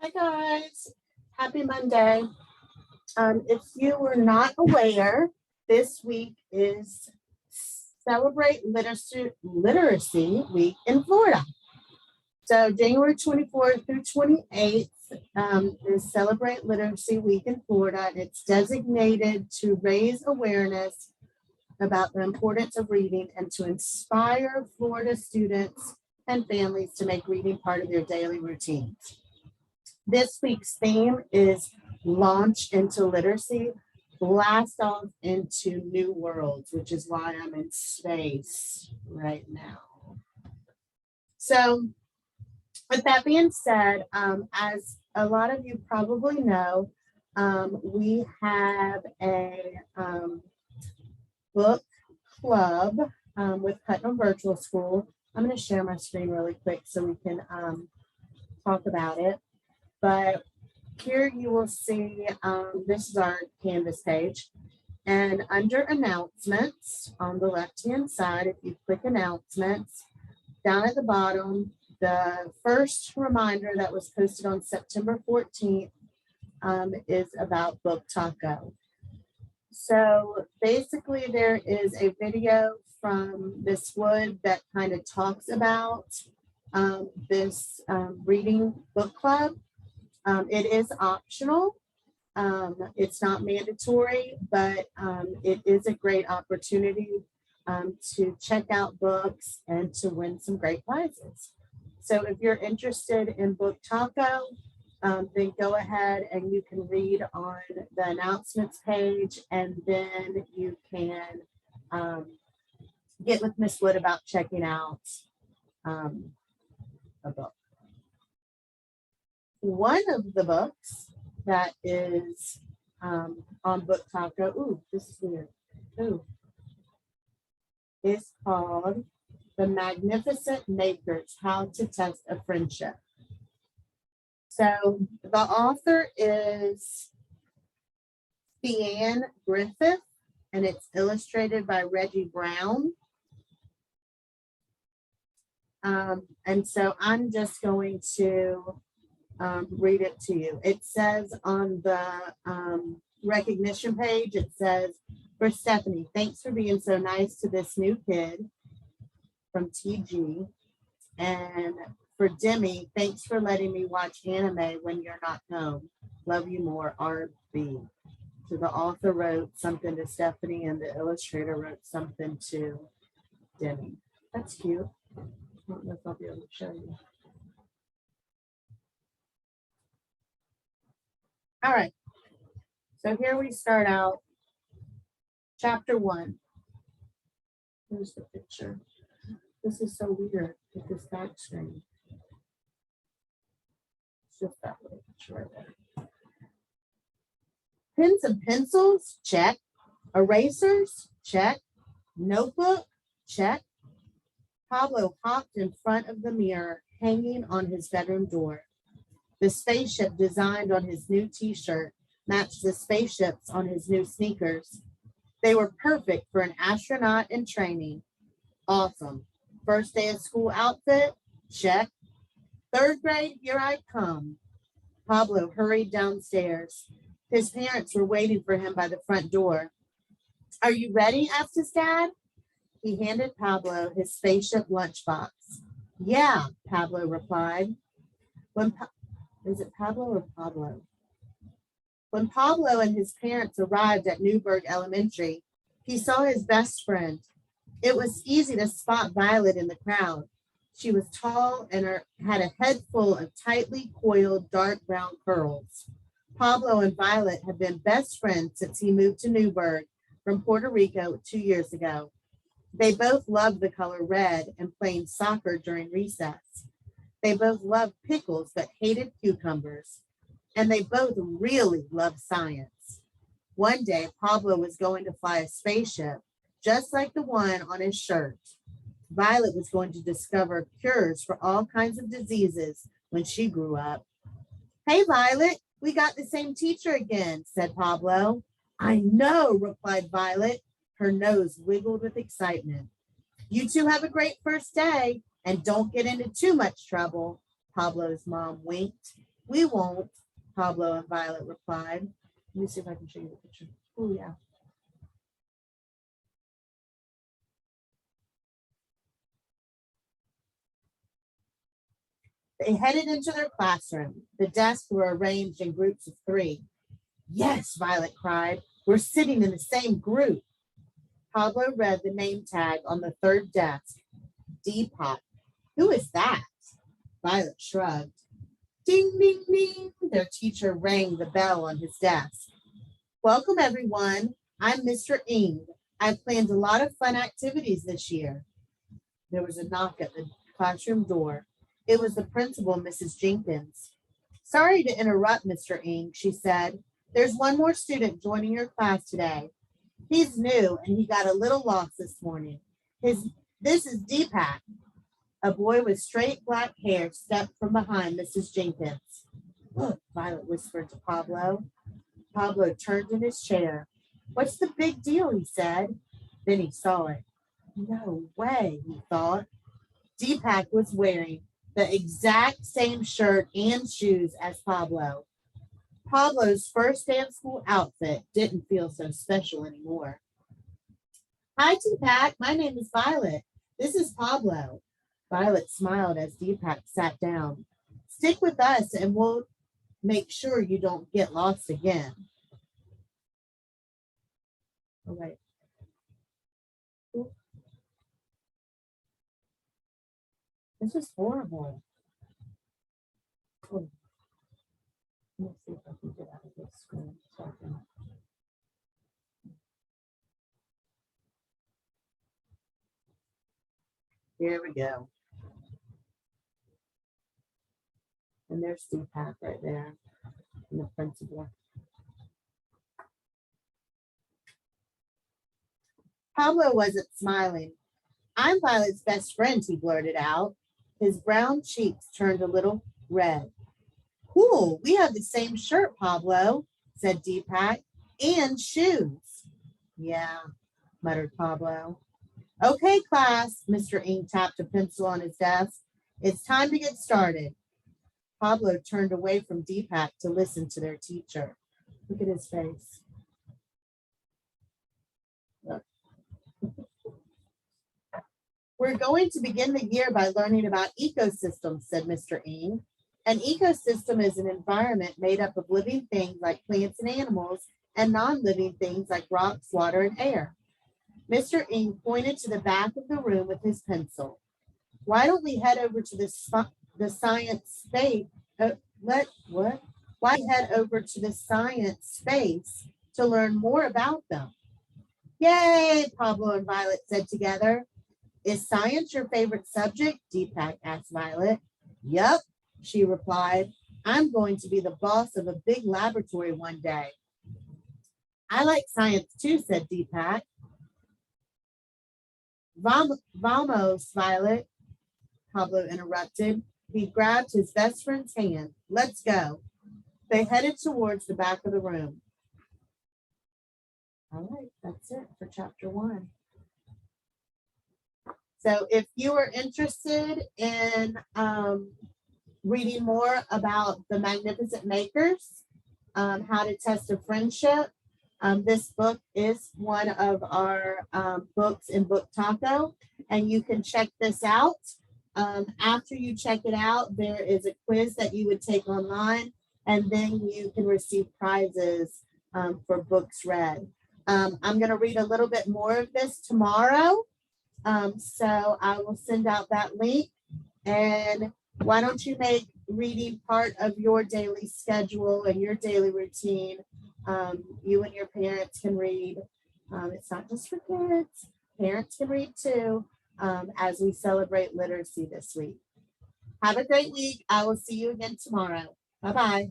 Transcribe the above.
Hi guys, happy Monday. If you were not aware, this week is Celebrate Literacy Week in Florida. So January 24th through 28th is Celebrate Literacy Week in Florida. And it's designated to raise awareness about the importance of reading and to inspire Florida students and families to make reading part of their daily routines. This week's theme is Launch into Literacy, Blast Off into New Worlds, which is why I'm in space right now. So, with that being said, as a lot of you probably know, we have a book club with Putnam Virtual School. I'm going to share my screen really quick so we can talk about it. But here you will see, this is our Canvas page. And under announcements on the left-hand side, if you click announcements, down at the bottom, the first reminder that was posted on September 14th is about Book Taco. So basically there is a video from Miss Wood that kind of talks about this reading book club. It is optional. It's not mandatory, but it is a great opportunity to check out books and to win some great prizes. So if you're interested in Book Taco, then go ahead and you can read on the announcements page, and then you can get with Miss Wood about checking out a book. One of the books that is on Book Taco, ooh, this is weird, ooh, is called The Magnificent Makers, How to Test a Friendship. So the author is Theanne Griffith, and it's illustrated by Reggie Brown. And so I'm just going to read it to you. It says on the recognition page, it says, for Stephanie, thanks for being so nice to this new kid from TG. And for Demi, thanks for letting me watch anime when you're not home. Love you more, RB. So the author wrote something to Stephanie and the illustrator wrote something to Demi. That's cute. I don't know if I'll be able to show you. All right, so here we start out. Chapter 1. Here's the picture. This is so weird with this back screen. It's just that little picture right there. Pens and pencils, check. Erasers, check. Notebook, check. Pablo hopped in front of the mirror hanging on his bedroom door. The spaceship designed on his new t-shirt matched the spaceships on his new sneakers. They were perfect for an astronaut in training. Awesome. First day of school outfit, check. Third grade, here I come. Pablo hurried downstairs. His parents were waiting for him by the front door. Are you ready? Asked his dad. He handed Pablo his spaceship lunchbox. Yeah, Pablo replied. Is it Pablo or Pablo? When Pablo and his parents arrived at Newburgh Elementary, he saw his best friend. It was easy to spot Violet in the crowd. She was tall and had a head full of tightly coiled dark brown curls. Pablo and Violet have been best friends since he moved to Newburgh from Puerto Rico 2 years ago. They both loved the color red and playing soccer during recess. They both loved pickles but hated cucumbers. And they both really loved science. One day, Pablo was going to fly a spaceship, just like the one on his shirt. Violet was going to discover cures for all kinds of diseases when she grew up. Hey, Violet, we got the same teacher again, said Pablo. I know, replied Violet. Her nose wiggled with excitement. You two have a great first day and don't get into too much trouble. Pablo's mom winked. We won't, Pablo and Violet replied. Let me see if I can show you the picture. Oh, yeah. They headed into their classroom. The desks were arranged in groups of 3. Yes, Violet cried. We're sitting in the same group. Pablo read the name tag on the 3rd desk. Deepak. Who is that? Violet shrugged. Ding, ding, ding. Their teacher rang the bell on his desk. Welcome, everyone. I'm Mr. Ng. I've planned a lot of fun activities this year. There was a knock at the classroom door. It was the principal, Mrs. Jenkins. Sorry to interrupt, Mr. Ng, she said. There's one more student joining your class today. He's new and he got a little lost this morning. This is Deepak. A boy with straight black hair stepped from behind Mrs. Jenkins. Look, Violet whispered to Pablo. Pablo turned in his chair. What's the big deal, he said. Then he saw it. No way, he thought. Deepak was wearing the exact same shirt and shoes as Pablo. Pablo's first day of school outfit didn't feel so special anymore. Hi, Deepak. My name is Violet. This is Pablo. Violet smiled as Deepak sat down. Stick with us and we'll make sure you don't get lost again. All right. This is horrible. Oh. Let me see if I can get out of this screen. Here we go. And there's Deepak right there, and the principal. Pablo wasn't smiling. I'm Violet's best friend, he blurted out. His brown cheeks turned a little red. Cool, we have the same shirt, Pablo, said Deepak, and shoes. Yeah, muttered Pablo. Okay, class, Mr. Ng tapped a pencil on his desk. It's time to get started. Pablo turned away from Deepak to listen to their teacher. Look at his face. Look. We're going to begin the year by learning about ecosystems, said Mr. Ng. An ecosystem is an environment made up of living things like plants and animals and non-living things like rocks, water, and air. Mr. Ng pointed to the back of the room with his pencil. Why don't we head over to the science space? Why head over to the science space to learn more about them? Yay, Pablo and Violet said together. Is science your favorite subject? Deepak asked Violet. Yup, she replied. I'm going to be the boss of a big laboratory one day. I like science too, said Deepak. Vamos, Violet, Pablo interrupted. He grabbed his best friend's hand. Let's go. They headed towards the back of the room. All right, that's it for chapter 1. So if you are interested in reading more about the Magnificent Makers, how to test a friendship, this book is one of our books in Book Taco, and you can check this out. After you check it out, there is a quiz that you would take online, and then you can receive prizes for books read. I'm going to read a little bit more of this tomorrow. So I will send out that link, and why don't you make reading part of your daily schedule and your daily routine. You and your parents can read. It's not just for kids. Parents can read too, as we celebrate literacy this week. Have a great week. I will see you again tomorrow. Bye-bye.